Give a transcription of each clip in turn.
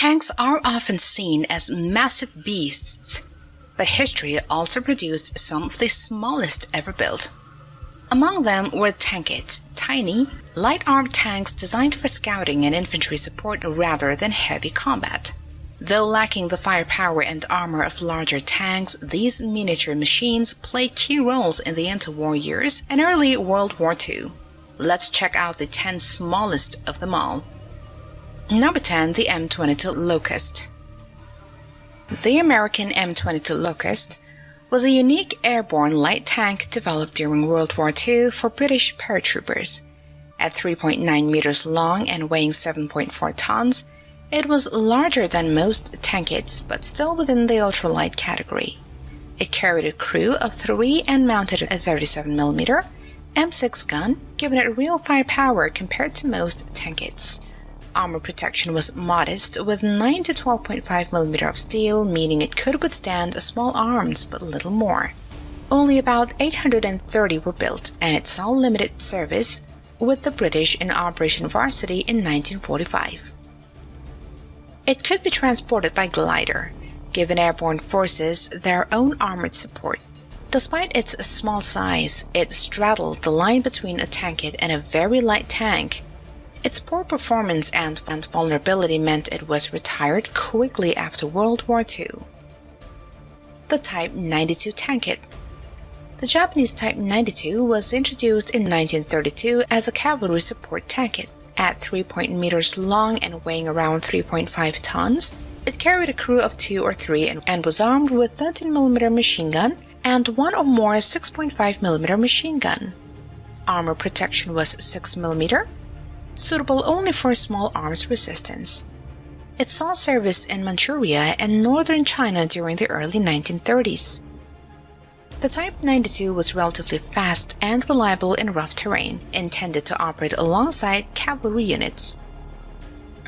Tanks are often seen as massive beasts, but history also produced some of the smallest ever built. Among them were tankettes, tiny, light-armed tanks designed for scouting and infantry support rather than heavy combat. Though lacking the firepower and armor of larger tanks, these miniature machines played key roles in the interwar years and early World War II. Let's check out the 10 smallest of them all. Number 10. The M22 Locust. The American M22 Locust was a unique airborne light tank developed during World War II for British paratroopers. At 3.9 meters long and weighing 7.4 tons, it was larger than most tankettes but still within the ultralight category. It carried a crew of 3 and mounted a 37mm M6 gun, giving it real firepower compared to most tankettes. Armor protection was modest, with 9 to 12.5mm of steel, meaning it could withstand small arms but little more. Only about 830 were built, and it saw limited service with the British in Operation Varsity in 1945. It could be transported by glider, giving airborne forces their own armored support. Despite its small size, it straddled the line between a tankette and a very light tank. Its poor performance and vulnerability meant it was retired quickly after World War II. The Type 92 tankette. The Japanese Type 92 was introduced in 1932 as a cavalry support tankette. At 3 meters long and weighing around 3.5 tons, it carried a crew of 2 or 3 and was armed with 13mm machine gun and 1 or more 6.5mm machine gun. Armor protection was 6mm, suitable only for small arms resistance. It saw service in Manchuria and northern China during the early 1930s. The Type 92 was relatively fast and reliable in rough terrain, intended to operate alongside cavalry units.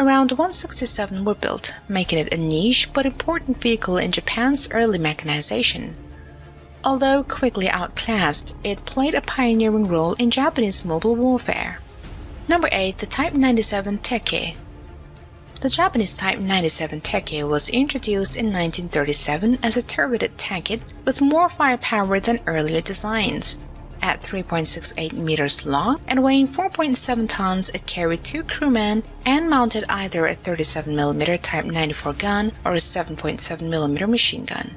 Around 167 were built, making it a niche but important vehicle in Japan's early mechanization. Although quickly outclassed, it played a pioneering role in Japanese mobile warfare. Number 8. The Type 97 Tankette. The Japanese Type 97 Tankette was introduced in 1937 as a turreted tankette with more firepower than earlier designs. At 3.68 meters long and weighing 4.7 tons, it carried 2 crewmen and mounted either a 37mm Type 94 gun or a 7.7mm machine gun.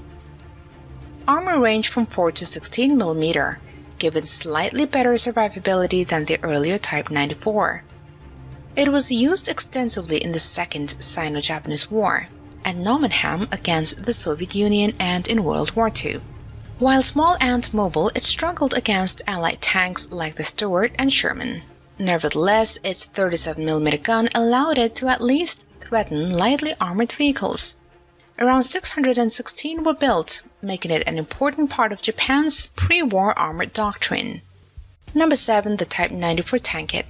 Armor ranged from 4 to 16mm, given slightly better survivability than the earlier Type 94. It was used extensively in the Second Sino-Japanese War, at Normanham against the Soviet Union and in World War II. While small and mobile, it struggled against Allied tanks like the Stuart and Sherman. Nevertheless, its 37mm gun allowed it to at least threaten lightly armored vehicles. Around 616 were built, making it an important part of Japan's pre-war armored doctrine. Number 7. The Type 94 Tankette.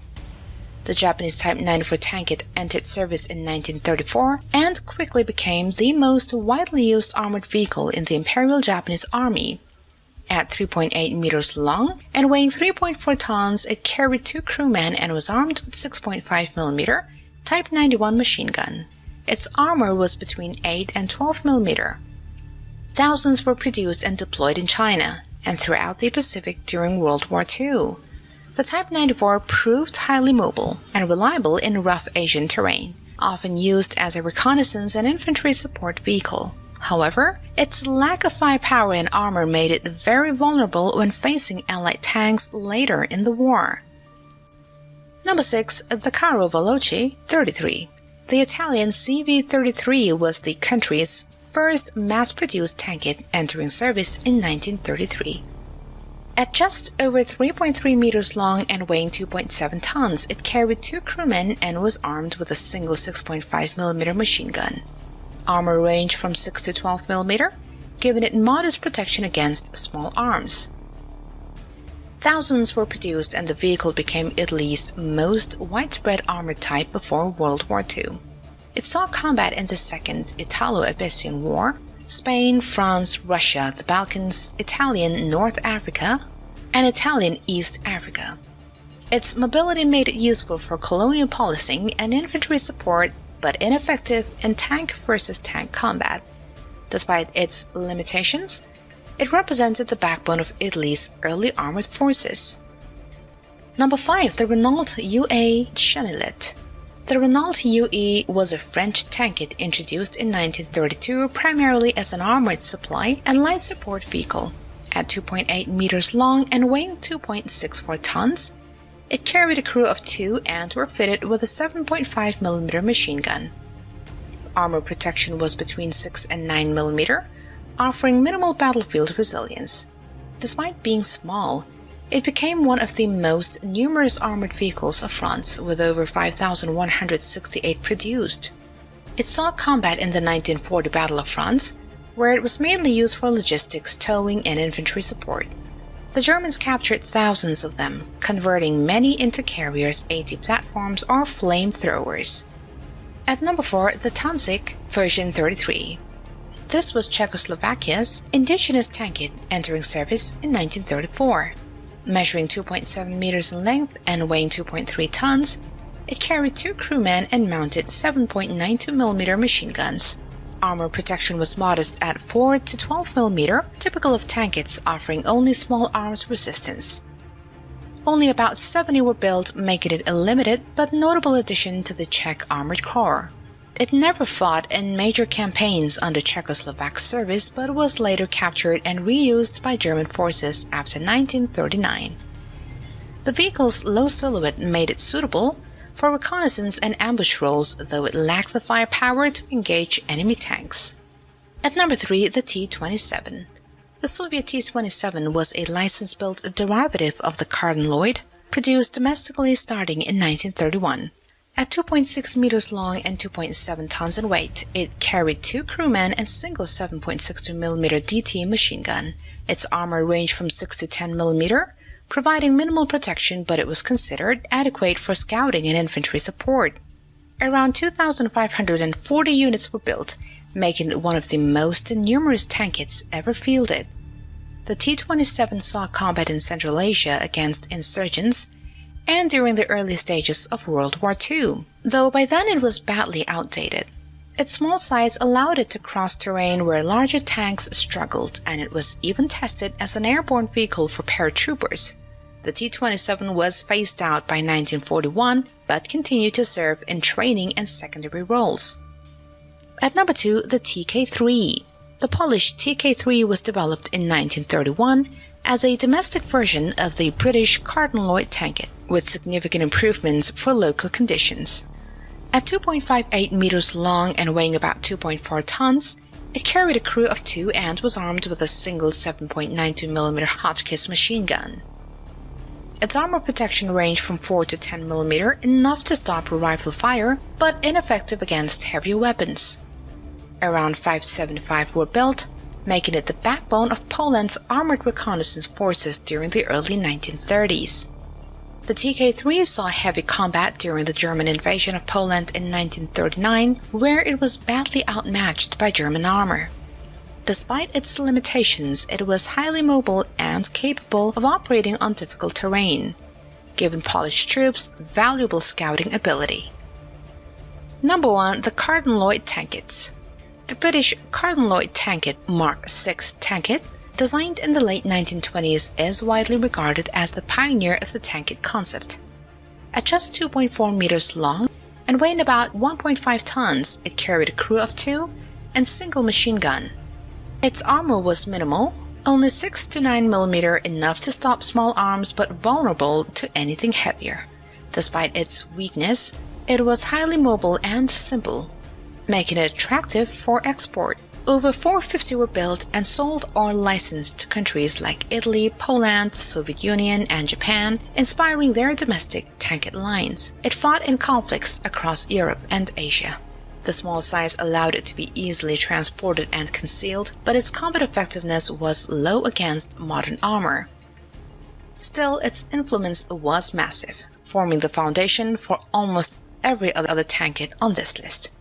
The Japanese Type 94 tankette entered service in 1934 and quickly became the most widely used armored vehicle in the Imperial Japanese Army. At 3.8 meters long and weighing 3.4 tons, it carried 2 crewmen and was armed with 6.5mm Type 91 machine gun. Its armor was between 8 and 12mm. Thousands were produced and deployed in China and throughout the Pacific during World War II. The Type 94 proved highly mobile and reliable in rough Asian terrain, often used as a reconnaissance and infantry support vehicle. However, its lack of firepower and armor made it very vulnerable when facing Allied tanks later in the war. Number 6. The Carro Veloce 33. The Italian CV-33 was the country's first mass-produced tankette, entering service in 1933. At just over 3.3 meters long and weighing 2.7 tons, it carried 2 crewmen and was armed with a single 6.5mm machine gun. Armor ranged from 6 to 12mm, giving it modest protection against small arms. Thousands were produced and the vehicle became Italy's most widespread armored type before World War II. It saw combat in the Second Italo-Abyssinian War, Spain, France, Russia, the Balkans, Italian North Africa, and Italian East Africa. Its mobility made it useful for colonial policing and infantry support but ineffective in tank versus tank combat. Despite its limitations, it represented the backbone of Italy's early armored forces. Number 5. The Renault UE Chenillette. The Renault UE was a French tankette introduced in 1932 primarily as an armored supply and light support vehicle. At 2.8 meters long and weighing 2.64 tons, it carried a crew of 2 and were fitted with a 7.5mm machine gun. Armor protection was between 6 and 9mm, offering minimal battlefield resilience. Despite being small, it became one of the most numerous armored vehicles of France, with over 5,168 produced. It saw combat in the 1940 Battle of France, where it was mainly used for logistics, towing, and infantry support. The Germans captured thousands of them, converting many into carriers, AT platforms, or flamethrowers. At number 4, the Tančík version 33. This was Czechoslovakia's indigenous tankette entering service in 1934. Measuring 2.7 meters in length and weighing 2.3 tons, it carried 2 crewmen and mounted 7.92mm machine guns. Armor protection was modest at 4 to 12mm, typical of tankettes offering only small arms resistance. Only about 70 were built, making it a limited but notable addition to the Czech Armored Corps. It never fought in major campaigns under Czechoslovak service but was later captured and reused by German forces after 1939. The vehicle's low silhouette made it suitable for reconnaissance and ambush roles, though it lacked the firepower to engage enemy tanks. At number 3, the T-27. The Soviet T-27 was a license-built derivative of the Carden-Loyd, produced domestically starting in 1931. At 2.6 meters long and 2.7 tons in weight, it carried 2 crewmen and single 7.62mm DT machine gun. Its armor ranged from 6 to 10mm, providing minimal protection, but it was considered adequate for scouting and infantry support. Around 2,540 units were built, making it one of the most numerous tankettes ever fielded. The T-27 saw combat in Central Asia against insurgents and during the early stages of World War II, though by then it was badly outdated. Its small size allowed it to cross terrain where larger tanks struggled, and it was even tested as an airborne vehicle for paratroopers. The T-27 was phased out by 1941, but continued to serve in training and secondary roles. At number 2, the TK3. The Polish TK3 was developed in 1931 as a domestic version of the British Carden-Loyd tankette, with significant improvements for local conditions. At 2.58 meters long and weighing about 2.4 tons, it carried a crew of 2 and was armed with a single 7.92mm Hotchkiss machine gun. Its armor protection ranged from 4 to 10mm, enough to stop rifle fire, but ineffective against heavier weapons. Around 575 were built, making it the backbone of Poland's armored reconnaissance forces during the early 1930s. The TK3 saw heavy combat during the German invasion of Poland in 1939, where it was badly outmatched by German armor. Despite its limitations, it was highly mobile and capable of operating on difficult terrain, giving Polish troops valuable scouting ability. Number 1. The Carden-Loyd tankettes. The British Carden-Loyd tankette Mark VI tankette, designed in the late 1920s, is widely regarded as the pioneer of the tankette concept. At just 2.4 meters long and weighing about 1.5 tons, it carried a crew of 2 and single machine gun. Its armor was minimal, only 6 to 9mm, enough to stop small arms but vulnerable to anything heavier. Despite its weakness, it was highly mobile and simple, making it attractive for export. Over 450 were built and sold or licensed to countries like Italy, Poland, the Soviet Union, and Japan, inspiring their domestic tankette lines. It fought in conflicts across Europe and Asia. The small size allowed it to be easily transported and concealed, but its combat effectiveness was low against modern armor. Still, its influence was massive, forming the foundation for almost every other tankette on this list.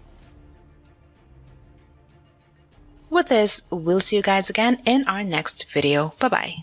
With this, we'll see you guys again in our next video. Bye-bye.